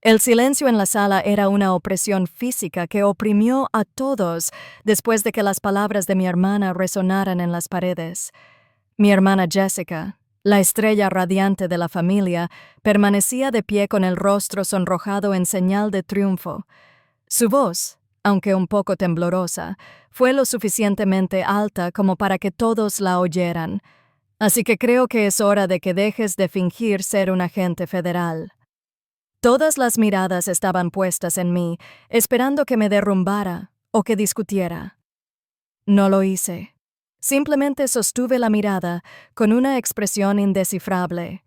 El silencio en la sala era una opresión física que oprimió a todos después de que las palabras de mi hermana resonaran en las paredes. Mi hermana Jessica, la estrella radiante de la familia, permanecía de pie con el rostro sonrojado en señal de triunfo. Su voz, aunque un poco temblorosa, fue lo suficientemente alta como para que todos la oyeran. Así que creo que es hora de que dejes de fingir ser un agente federal. Todas las miradas estaban puestas en mí, esperando que me derrumbara o que discutiera. No lo hice. Simplemente sostuve la mirada con una expresión indescifrable.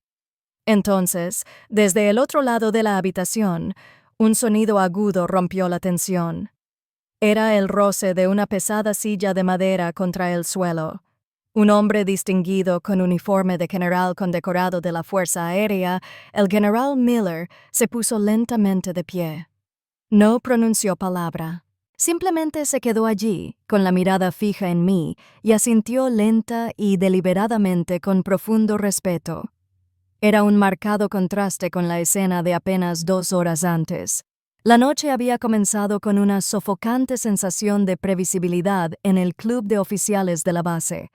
Entonces, desde el otro lado de la habitación, un sonido agudo rompió la tensión. Era el roce de una pesada silla de madera contra el suelo. Un hombre distinguido con uniforme de general condecorado de la Fuerza Aérea, el general Miller, se puso lentamente de pie. No pronunció palabra. Simplemente se quedó allí, con la mirada fija en mí, y asintió lenta y deliberadamente con profundo respeto. Era un marcado contraste con la escena de apenas 2 horas antes. La noche había comenzado con una sofocante sensación de previsibilidad en el club de oficiales de la base.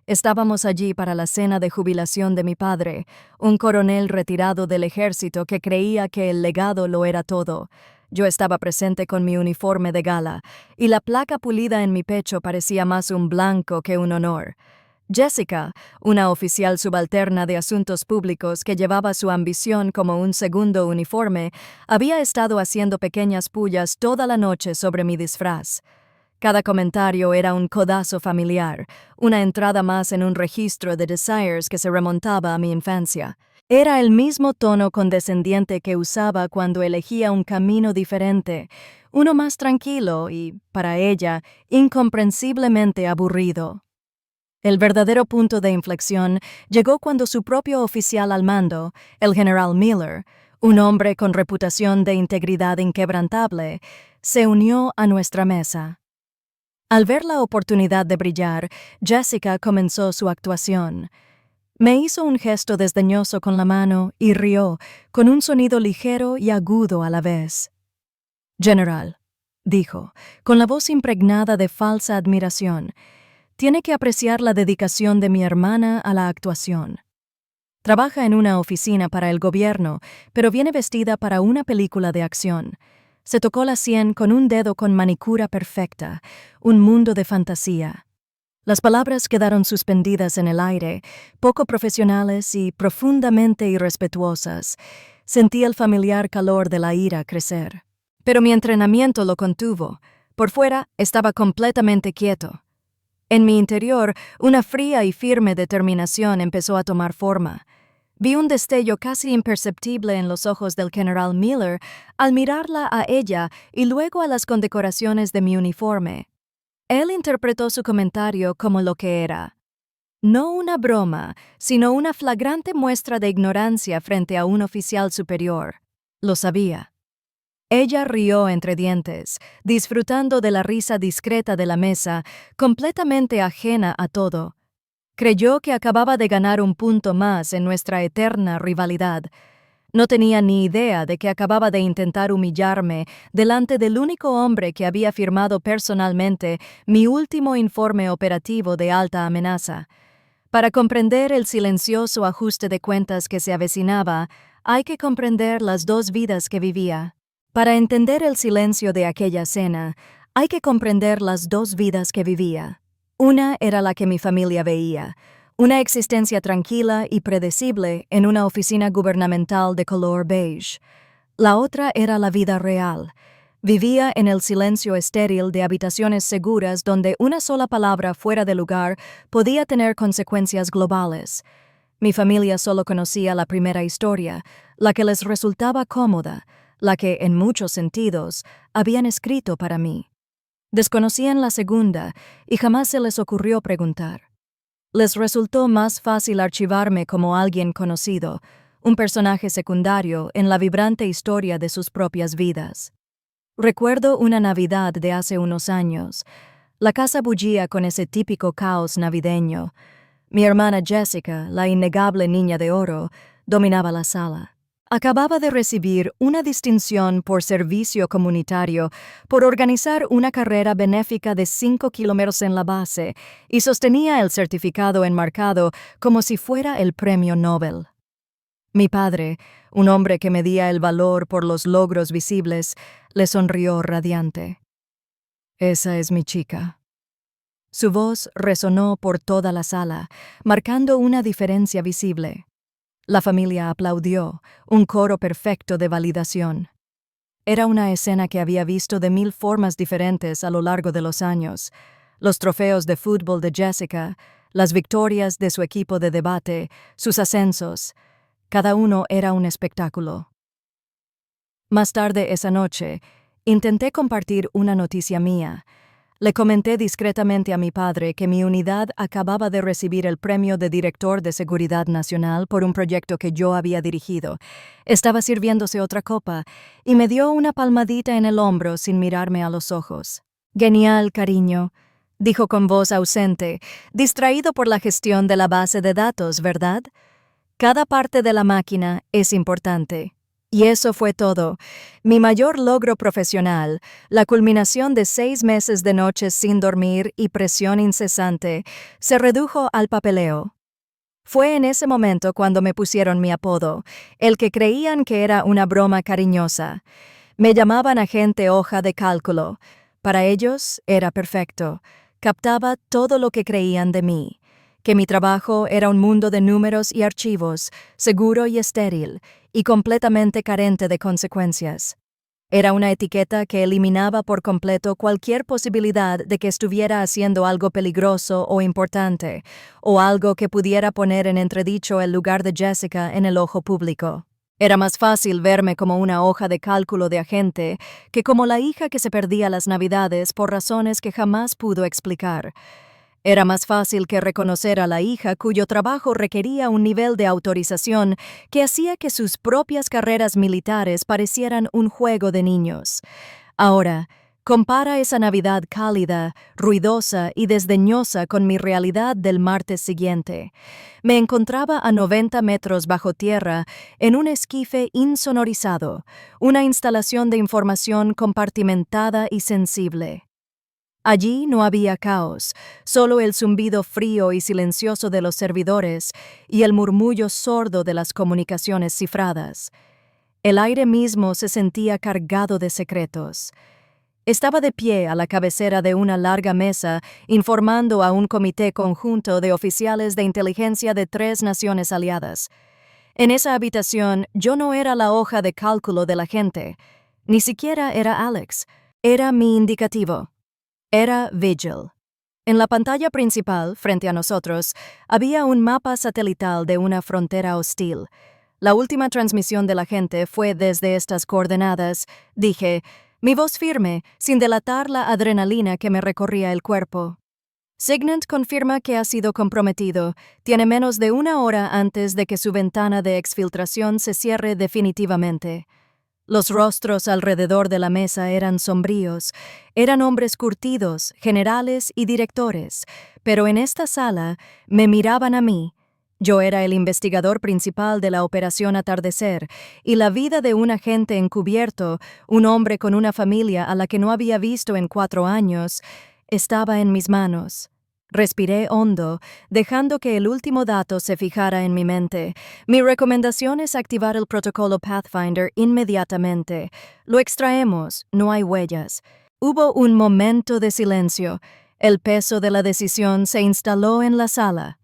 Estábamos allí para la cena de jubilación de mi padre, un coronel retirado del ejército que creía que el legado lo era todo. Yo estaba presente con mi uniforme de gala, y la placa pulida en mi pecho parecía más un blanco que un honor. Jessica, una oficial subalterna de asuntos públicos que llevaba su ambición como un segundo uniforme, había estado haciendo pequeñas pullas toda la noche sobre mi disfraz. Cada comentario era un codazo familiar, una entrada más en un registro de desires que se remontaba a mi infancia. Era el mismo tono condescendiente que usaba cuando elegía un camino diferente, uno más tranquilo y, para ella, incomprensiblemente aburrido. El verdadero punto de inflexión llegó cuando su propio oficial al mando, el general Miller, un hombre con reputación de integridad inquebrantable, se unió a nuestra mesa. Al ver la oportunidad de brillar, Jessica comenzó su actuación. Me hizo un gesto desdeñoso con la mano y rió, con un sonido ligero y agudo a la vez. «General», dijo, con la voz impregnada de falsa admiración, «tiene que apreciar la dedicación de mi hermana a la actuación. Trabaja en una oficina para el gobierno, pero viene vestida para una película de acción. Se tocó la sien con un dedo con manicura perfecta, un mundo de fantasía». Las palabras quedaron suspendidas en el aire, poco profesionales y profundamente irrespetuosas. Sentí el familiar calor de la ira crecer. Pero mi entrenamiento lo contuvo. Por fuera estaba completamente quieto. En mi interior, una fría y firme determinación empezó a tomar forma. Vi un destello casi imperceptible en los ojos del general Miller al mirarla a ella y luego a las condecoraciones de mi uniforme. Él interpretó su comentario como lo que era. No una broma, sino una flagrante muestra de ignorancia frente a un oficial superior. Lo sabía. Ella rió entre dientes, disfrutando de la risa discreta de la mesa, completamente ajena a todo. Creyó que acababa de ganar un punto más en nuestra eterna rivalidad. No tenía ni idea de que acababa de intentar humillarme delante del único hombre que había firmado personalmente mi último informe operativo de alta amenaza. Para comprender el silencioso ajuste de cuentas que se avecinaba, hay que comprender las 2 vidas que vivía. Para entender el silencio de aquella cena, hay que comprender las 2 vidas que vivía. Una era la que mi familia veía, una existencia tranquila y predecible en una oficina gubernamental de color beige. La otra era la vida real. Vivía en el silencio estéril de habitaciones seguras donde una sola palabra fuera de lugar podía tener consecuencias globales. Mi familia solo conocía la primera historia, la que les resultaba cómoda, la que, en muchos sentidos, habían escrito para mí. Desconocían la segunda y jamás se les ocurrió preguntar. Les resultó más fácil archivarme como alguien conocido, un personaje secundario en la vibrante historia de sus propias vidas. Recuerdo una Navidad de hace unos años. La casa bullía con ese típico caos navideño. Mi hermana Jessica, la innegable niña de oro, dominaba la sala. Acababa de recibir una distinción por servicio comunitario por organizar una carrera benéfica de 5 kilómetros en la base y sostenía el certificado enmarcado como si fuera el premio Nobel. Mi padre, un hombre que medía el valor por los logros visibles, le sonrió radiante. «Esa es mi chica». Su voz resonó por toda la sala, marcando una diferencia visible. La familia aplaudió, un coro perfecto de validación. Era una escena que había visto de 1000 formas diferentes a lo largo de los años. Los trofeos de fútbol de Jessica, las victorias de su equipo de debate, sus ascensos. Cada uno era un espectáculo. Más tarde esa noche, intenté compartir una noticia mía. Le comenté discretamente a mi padre que mi unidad acababa de recibir el premio de Director de Seguridad Nacional por un proyecto que yo había dirigido. Estaba sirviéndose otra copa y me dio una palmadita en el hombro sin mirarme a los ojos. «Genial, cariño», dijo con voz ausente, distraído por la gestión de la base de datos, ¿verdad? Cada parte de la máquina es importante. Y eso fue todo. Mi mayor logro profesional, la culminación de 6 meses de noches sin dormir y presión incesante, se redujo al papeleo. Fue en ese momento cuando me pusieron mi apodo, el que creían que era una broma cariñosa. Me llamaban agente hoja de cálculo. Para ellos era perfecto. Captaba todo lo que creían de mí. Que mi trabajo era un mundo de números y archivos, seguro y estéril, y completamente carente de consecuencias. Era una etiqueta que eliminaba por completo cualquier posibilidad de que estuviera haciendo algo peligroso o importante, o algo que pudiera poner en entredicho el lugar de Jessica en el ojo público. Era más fácil verme como una hoja de cálculo de agente que como la hija que se perdía las Navidades por razones que jamás pudo explicar. Era más fácil que reconocer a la hija cuyo trabajo requería un nivel de autorización que hacía que sus propias carreras militares parecieran un juego de niños. Ahora, compara esa Navidad cálida, ruidosa y desdeñosa con mi realidad del martes siguiente. Me encontraba a 90 metros bajo tierra en un esquife insonorizado, una instalación de información compartimentada y sensible. Allí no había caos, solo el zumbido frío y silencioso de los servidores y el murmullo sordo de las comunicaciones cifradas. El aire mismo se sentía cargado de secretos. Estaba de pie a la cabecera de una larga mesa informando a un comité conjunto de oficiales de inteligencia de 3 naciones aliadas. En esa habitación yo no era la hoja de cálculo de la gente, ni siquiera era Alex, era mi indicativo. Era Vigil. En la pantalla principal, frente a nosotros, había un mapa satelital de una frontera hostil. La última transmisión de la gente fue desde estas coordenadas, dije, mi voz firme, sin delatar la adrenalina que me recorría el cuerpo. Signet confirma que ha sido comprometido. Tiene menos de 1 hora antes de que su ventana de exfiltración se cierre definitivamente. Los rostros alrededor de la mesa eran sombríos, eran hombres curtidos, generales y directores, pero en esta sala me miraban a mí. Yo era el investigador principal de la Operación Atardecer, y la vida de un agente encubierto, un hombre con una familia a la que no había visto en 4 años, estaba en mis manos. Respiré hondo, dejando que el último dato se fijara en mi mente. Mi recomendación es activar el protocolo Pathfinder inmediatamente. Lo extraemos, no hay huellas. Hubo un momento de silencio. El peso de la decisión se instaló en la sala.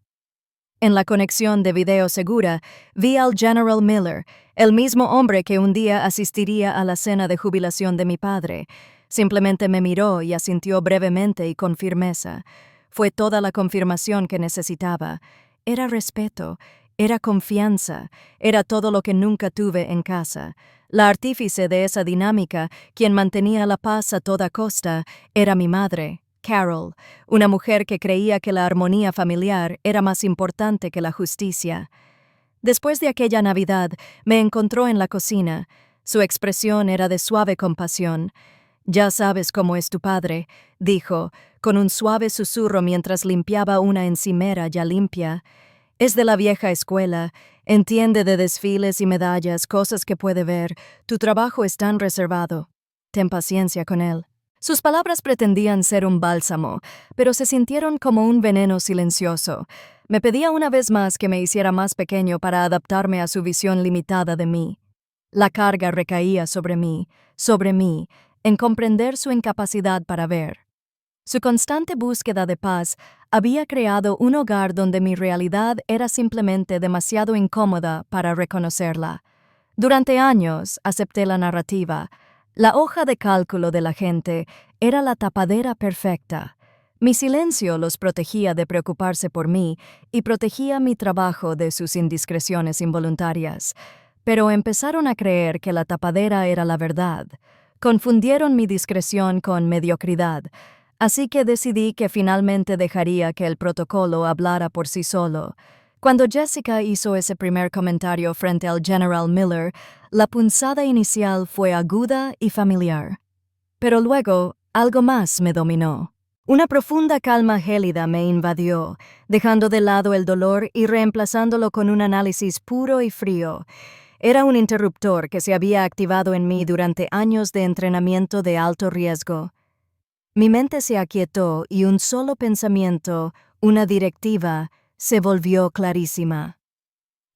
En la conexión de video segura, vi al General Miller, el mismo hombre que un día asistiría a la cena de jubilación de mi padre. Simplemente me miró y asintió brevemente y con firmeza. Fue toda la confirmación que necesitaba. Era respeto, era confianza, era todo lo que nunca tuve en casa. La artífice de esa dinámica, quien mantenía la paz a toda costa, era mi madre, Carol, una mujer que creía que la armonía familiar era más importante que la justicia. Después de aquella Navidad, me encontró en la cocina. Su expresión era de suave compasión. «Ya sabes cómo es tu padre», dijo, con un suave susurro mientras limpiaba una encimera ya limpia. «Es de la vieja escuela, Entiende de desfiles y medallas, cosas que puede ver. Tu trabajo es tan reservado. Ten paciencia con él. Sus palabras pretendían ser un bálsamo, pero se sintieron como un veneno silencioso. Me pedía una vez más que me hiciera más pequeño para adaptarme a su visión limitada de mí. La carga recaía sobre mí, en comprender su incapacidad para ver. Su constante búsqueda de paz había creado un hogar donde mi realidad era simplemente demasiado incómoda para reconocerla. Durante años acepté la narrativa. La hoja de cálculo de la gente era la tapadera perfecta. Mi silencio los protegía de preocuparse por mí y protegía mi trabajo de sus indiscreciones involuntarias. Pero empezaron a creer que la tapadera era la verdad. Confundieron mi discreción con mediocridad. Así que decidí que finalmente dejaría que el protocolo hablara por sí solo. Cuando Jessica hizo ese primer comentario frente al General Miller, la punzada inicial fue aguda y familiar. Pero luego, algo más me dominó. Una profunda calma gélida me invadió, dejando de lado el dolor y reemplazándolo con un análisis puro y frío. Era un interruptor que se había activado en mí durante años de entrenamiento de alto riesgo. Mi mente se aquietó y un solo pensamiento, una directiva, se volvió clarísima.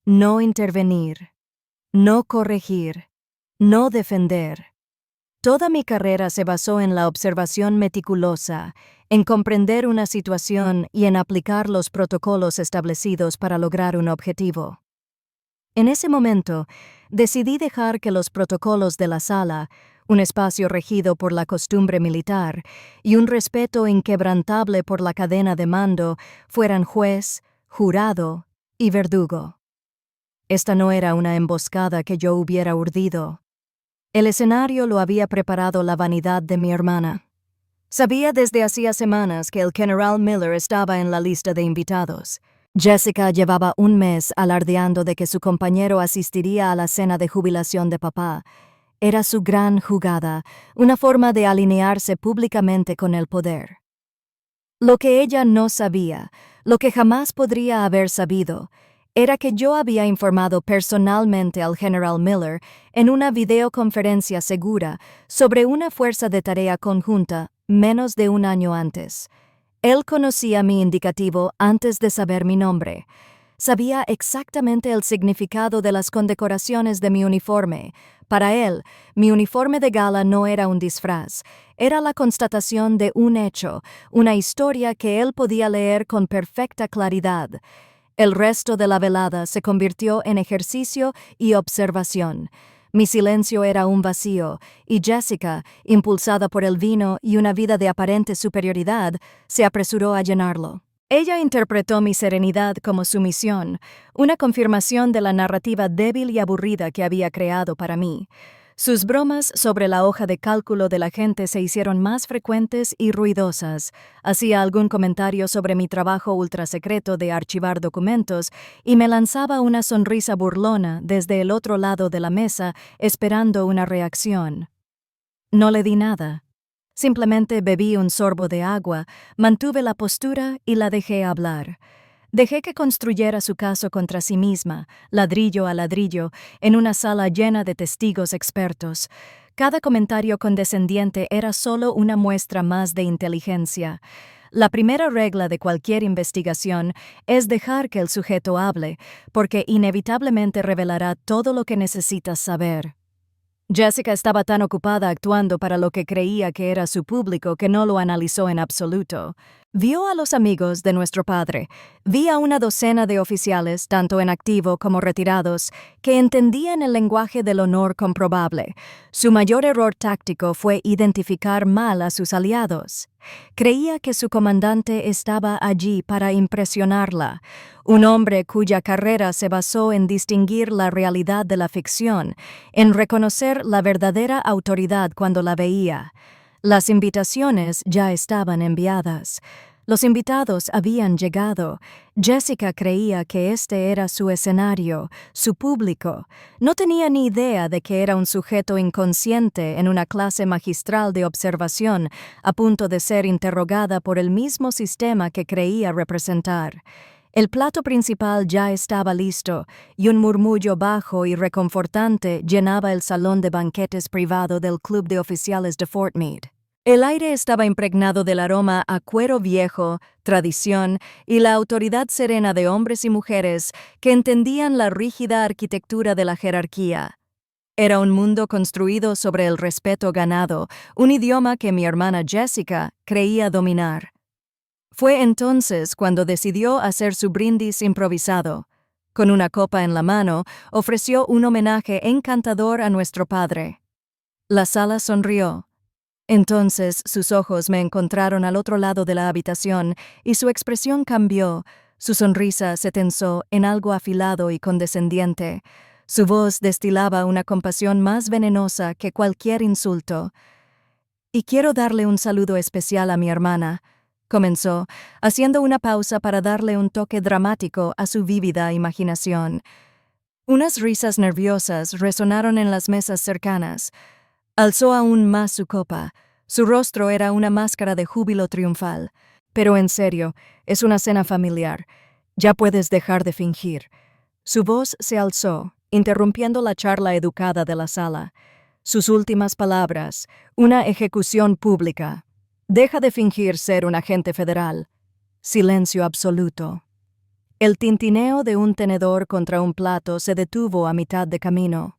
No intervenir, no corregir, no defender. Toda mi carrera se basó en la observación meticulosa, en comprender una situación y en aplicar los protocolos establecidos para lograr un objetivo. En ese momento, decidí dejar que los protocolos de la sala, un espacio regido por la costumbre militar y un respeto inquebrantable por la cadena de mando, fueran juez, jurado y verdugo. Esta no era una emboscada que yo hubiera urdido. El escenario lo había preparado la vanidad de mi hermana. Sabía desde hacía semanas que el General Miller estaba en la lista de invitados. Jessica llevaba un mes alardeando de que su compañero asistiría a la cena de jubilación de papá. Era su gran jugada, una forma de alinearse públicamente con el poder. Lo que ella no sabía, lo que jamás podría haber sabido, era que yo había informado personalmente al General Miller en una videoconferencia segura sobre una fuerza de tarea conjunta menos de un año antes. Él conocía mi indicativo antes de saber mi nombre. Sabía exactamente el significado de las condecoraciones de mi uniforme. Para él, mi uniforme de gala no era un disfraz, era la constatación de un hecho, una historia que él podía leer con perfecta claridad. El resto de la velada se convirtió en ejercicio y observación. Mi silencio era un vacío, y Jessica, impulsada por el vino y una vida de aparente superioridad, se apresuró a llenarlo. Ella interpretó mi serenidad como sumisión, una confirmación de la narrativa débil y aburrida que había creado para mí. Sus bromas sobre la hoja de cálculo de la gente se hicieron más frecuentes y ruidosas. Hacía algún comentario sobre mi trabajo ultrasecreto de archivar documentos y me lanzaba una sonrisa burlona desde el otro lado de la mesa, esperando una reacción. No le di nada. Simplemente bebí un sorbo de agua, mantuve la postura y la dejé hablar. Dejé que construyera su caso contra sí misma, ladrillo a ladrillo, en una sala llena de testigos expertos. Cada comentario condescendiente era solo una muestra más de inteligencia. La primera regla de cualquier investigación es dejar que el sujeto hable, porque inevitablemente revelará todo lo que necesitas saber. Jessica estaba tan ocupada actuando para lo que creía que era su público que no lo analizó en absoluto. Vio a los amigos de nuestro padre, vi a una docena de oficiales, tanto en activo como retirados, que entendían el lenguaje del honor comprobable. Su mayor error táctico fue identificar mal a sus aliados. Creía que su comandante estaba allí para impresionarla, un hombre cuya carrera se basó en distinguir la realidad de la ficción, en reconocer la verdadera autoridad cuando la veía. Las invitaciones ya estaban enviadas. Los invitados habían llegado. Jessica creía que este era su escenario, su público. No tenía ni idea de que era un sujeto inconsciente en una clase magistral de observación, a punto de ser interrogada por el mismo sistema que creía representar. El plato principal ya estaba listo, y un murmullo bajo y reconfortante llenaba el salón de banquetes privado del Club de Oficiales de Fort Meade. El aire estaba impregnado del aroma a cuero viejo, tradición y la autoridad serena de hombres y mujeres que entendían la rígida arquitectura de la jerarquía. Era un mundo construido sobre el respeto ganado, un idioma que mi hermana Jessica creía dominar. Fue entonces cuando decidió hacer su brindis improvisado. Con una copa en la mano, ofreció un homenaje encantador a nuestro padre. La sala sonrió. Entonces sus ojos me encontraron al otro lado de la habitación y su expresión cambió. Su sonrisa se tensó en algo afilado y condescendiente. Su voz destilaba una compasión más venenosa que cualquier insulto. «Y quiero darle un saludo especial a mi hermana», comenzó, haciendo una pausa para darle un toque dramático a su vívida imaginación. Unas risas nerviosas resonaron en las mesas cercanas. Alzó aún más su copa. Su rostro era una máscara de júbilo triunfal. «Pero en serio, es una cena familiar. Ya puedes dejar de fingir». Su voz se alzó, interrumpiendo la charla educada de la sala. Sus últimas palabras, una ejecución pública. «Deja de fingir ser un agente federal». Silencio absoluto. El tintineo de un tenedor contra un plato se detuvo a mitad de camino.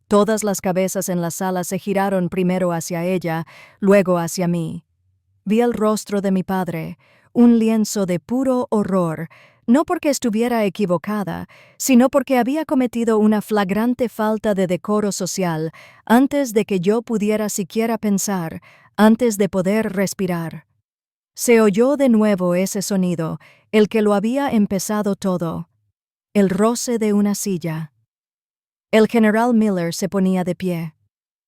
Todas las cabezas en la sala se giraron primero hacia ella, luego hacia mí. Vi el rostro de mi padre, un lienzo de puro horror, no porque estuviera equivocada, sino porque había cometido una flagrante falta de decoro social antes de que yo pudiera siquiera pensar, antes de poder respirar. Se oyó de nuevo ese sonido, el que lo había empezado todo. El roce de una silla. El general Miller se ponía de pie.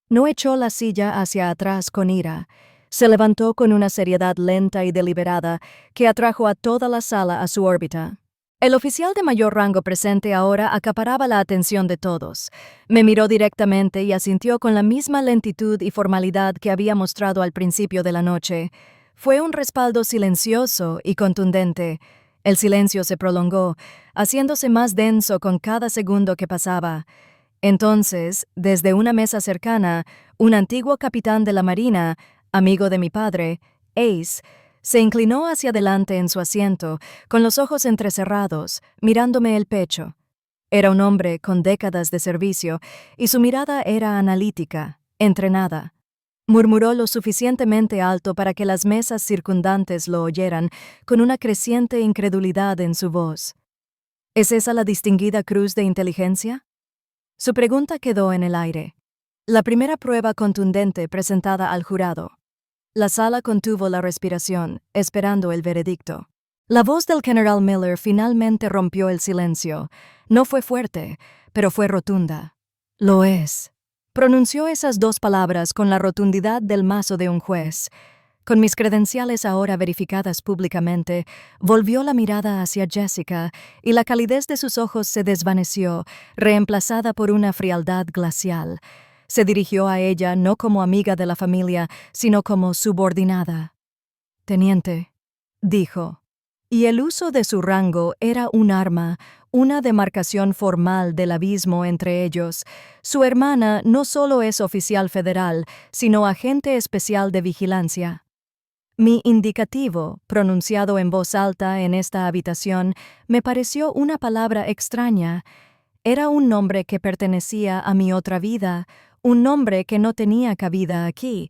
No echó la silla hacia atrás con ira. Se levantó con una seriedad lenta y deliberada que atrajo a toda la sala a su órbita. El oficial de mayor rango presente ahora acaparaba la atención de todos. Me miró directamente y asintió con la misma lentitud y formalidad que había mostrado al principio de la noche. Fue un respaldo silencioso y contundente. El silencio se prolongó, haciéndose más denso con cada segundo que pasaba. Entonces, desde una mesa cercana, un antiguo capitán de la Marina, amigo de mi padre, Ace, se inclinó hacia adelante en su asiento, con los ojos entrecerrados, mirándome el pecho. Era un hombre con décadas de servicio, y su mirada era analítica, entrenada. Murmuró lo suficientemente alto para que las mesas circundantes lo oyeran, con una creciente incredulidad en su voz. ¿Es esa la distinguida cruz de inteligencia? Su pregunta quedó en el aire. La primera prueba contundente presentada al jurado. La sala contuvo la respiración, esperando el veredicto. La voz del general Miller finalmente rompió el silencio. No fue fuerte, pero fue rotunda. «Lo es». Pronunció esas dos palabras con la rotundidad del mazo de un juez. Con mis credenciales ahora verificadas públicamente, volvió la mirada hacia Jessica y la calidez de sus ojos se desvaneció, reemplazada por una frialdad glacial. Se dirigió a ella no como amiga de la familia, sino como subordinada. «Teniente», dijo. Y el uso de su rango era un arma, una demarcación formal del abismo entre ellos. Su hermana no solo es oficial federal, sino agente especial de vigilancia. Mi indicativo, pronunciado en voz alta en esta habitación, me pareció una palabra extraña. Era un nombre que pertenecía a mi otra vida, un nombre que no tenía cabida aquí.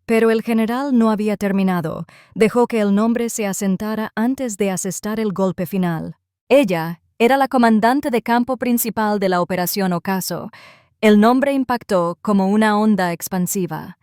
Pero el general no había terminado. Dejó que el nombre se asentara antes de asestar el golpe final. Ella era la comandante de campo principal de la Operación Ocaso. El nombre impactó como una onda expansiva.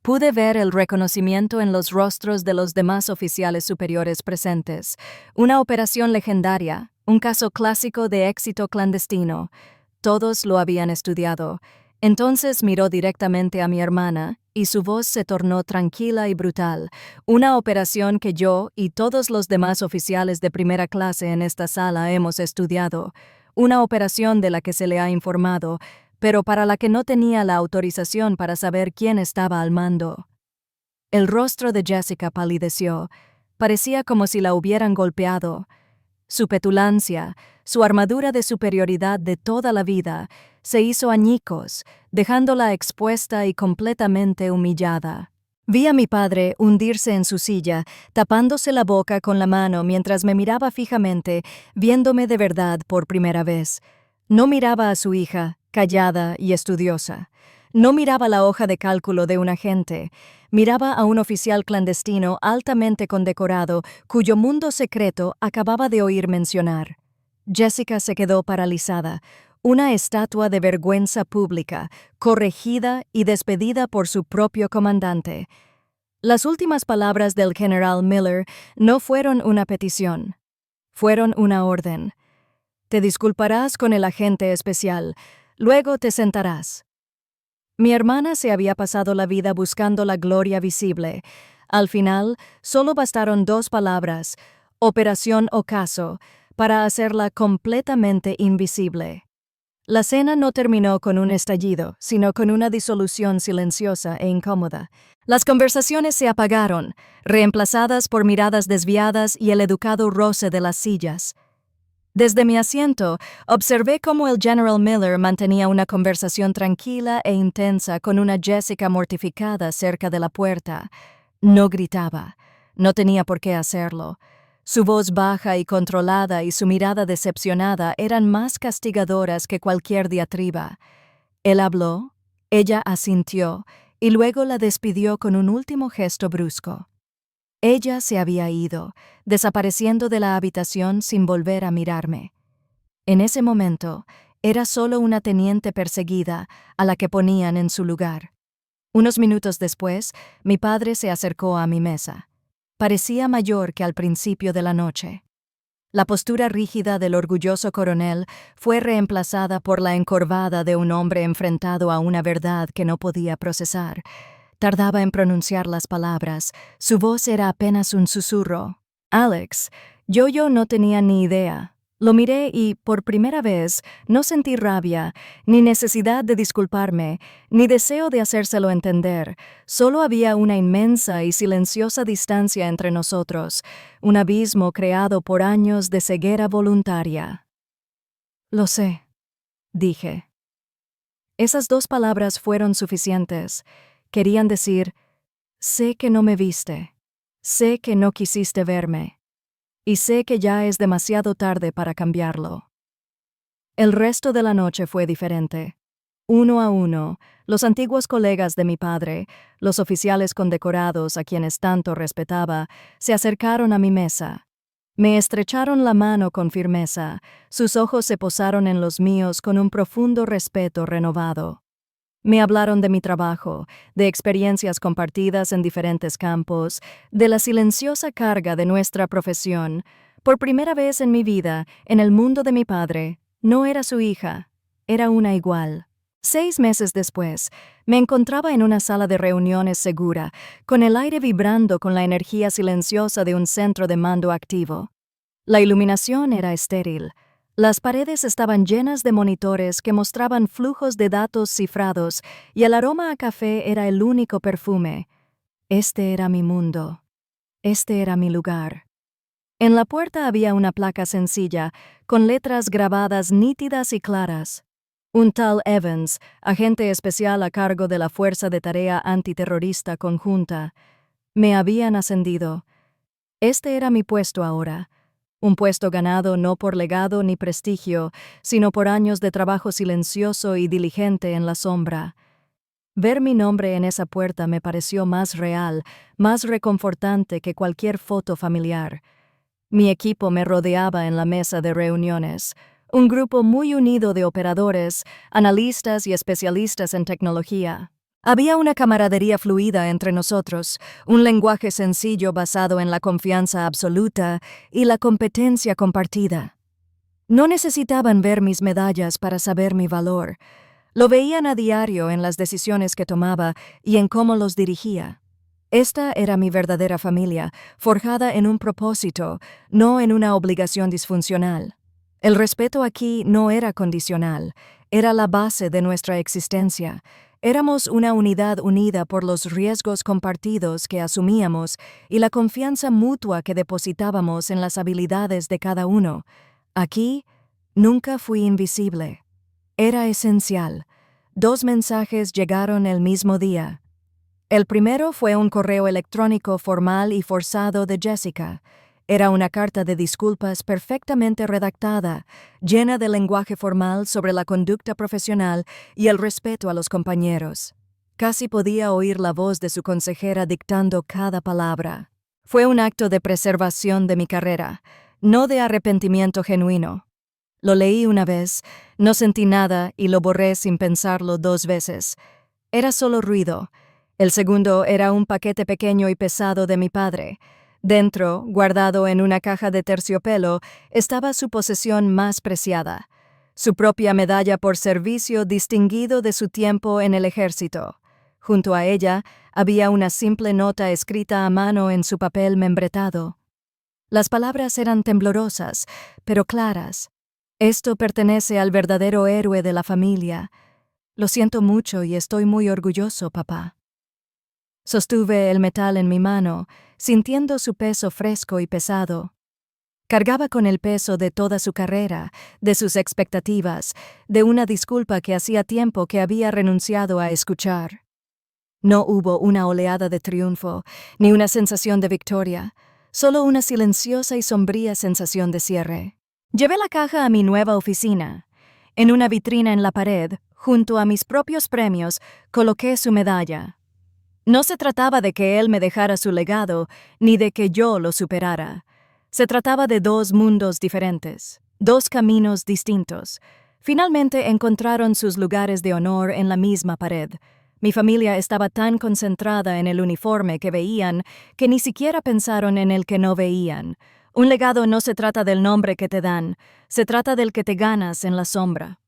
Pude ver el reconocimiento en los rostros de los demás oficiales superiores presentes. Una operación legendaria, un caso clásico de éxito clandestino. Todos lo habían estudiado. Entonces miró directamente a mi hermana, y su voz se tornó tranquila y brutal. Una operación que yo y todos los demás oficiales de primera clase en esta sala hemos estudiado. Una operación de la que se le ha informado, pero para la que no tenía la autorización para saber quién estaba al mando. El rostro de Jessica palideció. Parecía como si la hubieran golpeado. Su petulancia, su armadura de superioridad de toda la vida, se hizo añicos, dejándola expuesta y completamente humillada. Vi a mi padre hundirse en su silla, tapándose la boca con la mano mientras me miraba fijamente, viéndome de verdad por primera vez. No miraba a su hija, callada y estudiosa. No miraba la hoja de cálculo de un agente. Miraba a un oficial clandestino altamente condecorado, cuyo mundo secreto acababa de oír mencionar. Jessica se quedó paralizada, una estatua de vergüenza pública, corregida y despedida por su propio comandante. Las últimas palabras del general Miller no fueron una petición, fueron una orden. Te disculparás con el agente especial, luego te sentarás. Mi hermana se había pasado la vida buscando la gloria visible. Al final, solo bastaron 2 palabras, Operación Ocaso, para hacerla completamente invisible. La cena no terminó con un estallido, sino con una disolución silenciosa e incómoda. Las conversaciones se apagaron, reemplazadas por miradas desviadas y el educado roce de las sillas. Desde mi asiento, observé cómo el General Miller mantenía una conversación tranquila e intensa con una Jessica mortificada cerca de la puerta. No gritaba. No tenía por qué hacerlo. Su voz baja y controlada y su mirada decepcionada eran más castigadoras que cualquier diatriba. Él habló, ella asintió, y luego la despidió con un último gesto brusco. Ella se había ido, desapareciendo de la habitación sin volver a mirarme. En ese momento, era solo una teniente perseguida a la que ponían en su lugar. Unos minutos después, mi padre se acercó a mi mesa. Parecía mayor que al principio de la noche. La postura rígida del orgulloso coronel fue reemplazada por la encorvada de un hombre enfrentado a una verdad que no podía procesar. Tardaba en pronunciar las palabras. Su voz era apenas un susurro. Alex, yo no tenía ni idea. Lo miré y, por primera vez, no sentí rabia, ni necesidad de disculparme, ni deseo de hacérselo entender. Solo había una inmensa y silenciosa distancia entre nosotros, un abismo creado por años de ceguera voluntaria. Lo sé, dije. Esas 2 palabras fueron suficientes. Querían decir, sé que no me viste, sé que no quisiste verme, y sé que ya es demasiado tarde para cambiarlo. El resto de la noche fue diferente. Uno a uno, los antiguos colegas de mi padre, los oficiales condecorados a quienes tanto respetaba, se acercaron a mi mesa. Me estrecharon la mano con firmeza, sus ojos se posaron en los míos con un profundo respeto renovado. Me hablaron de mi trabajo, de experiencias compartidas en diferentes campos, de la silenciosa carga de nuestra profesión. Por primera vez en mi vida, en el mundo de mi padre, no era su hija, era una igual. 6 meses después, me encontraba en una sala de reuniones segura, con el aire vibrando con la energía silenciosa de un centro de mando activo. La iluminación era estéril. Las paredes estaban llenas de monitores que mostraban flujos de datos cifrados y el aroma a café era el único perfume. Este era mi mundo. Este era mi lugar. En la puerta había una placa sencilla, con letras grabadas nítidas y claras. Un tal Evans, agente especial a cargo de la Fuerza de Tarea Antiterrorista Conjunta. Me habían ascendido. Este era mi puesto ahora. Un puesto ganado no por legado ni prestigio, sino por años de trabajo silencioso y diligente en la sombra. Ver mi nombre en esa puerta me pareció más real, más reconfortante que cualquier foto familiar. Mi equipo me rodeaba en la mesa de reuniones, un grupo muy unido de operadores, analistas y especialistas en tecnología. Había una camaradería fluida entre nosotros, un lenguaje sencillo basado en la confianza absoluta y la competencia compartida. No necesitaban ver mis medallas para saber mi valor. Lo veían a diario en las decisiones que tomaba y en cómo los dirigía. Esta era mi verdadera familia, forjada en un propósito, no en una obligación disfuncional. El respeto aquí no era condicional, era la base de nuestra existencia. Éramos una unidad unida por los riesgos compartidos que asumíamos y la confianza mutua que depositábamos en las habilidades de cada uno. Aquí, nunca fui invisible. Era esencial. 2 mensajes llegaron el mismo día. El primero fue un correo electrónico formal y forzado de Jessica. Era una carta de disculpas perfectamente redactada, llena de lenguaje formal sobre la conducta profesional y el respeto a los compañeros. Casi podía oír la voz de su consejera dictando cada palabra. Fue un acto de preservación de mi carrera, no de arrepentimiento genuino. Lo leí una vez, no sentí nada y lo borré sin pensarlo 2 veces. Era solo ruido. El segundo era un paquete pequeño y pesado de mi padre. Dentro, guardado en una caja de terciopelo, estaba su posesión más preciada, su propia medalla por servicio distinguido de su tiempo en el ejército. Junto a ella había una simple nota escrita a mano en su papel membretado. Las palabras eran temblorosas, pero claras. Esto pertenece al verdadero héroe de la familia. Lo siento mucho y estoy muy orgulloso, papá. Sostuve el metal en mi mano, sintiendo su peso fresco y pesado. Cargaba con el peso de toda su carrera, de sus expectativas, de una disculpa que hacía tiempo que había renunciado a escuchar. No hubo una oleada de triunfo, ni una sensación de victoria, solo una silenciosa y sombría sensación de cierre. Llevé la caja a mi nueva oficina. En una vitrina en la pared, junto a mis propios premios, coloqué su medalla. No se trataba de que él me dejara su legado, ni de que yo lo superara. Se trataba de 2 mundos diferentes, 2 caminos distintos. Finalmente encontraron sus lugares de honor en la misma pared. Mi familia estaba tan concentrada en el uniforme que veían que ni siquiera pensaron en el que no veían. Un legado no se trata del nombre que te dan, se trata del que te ganas en la sombra.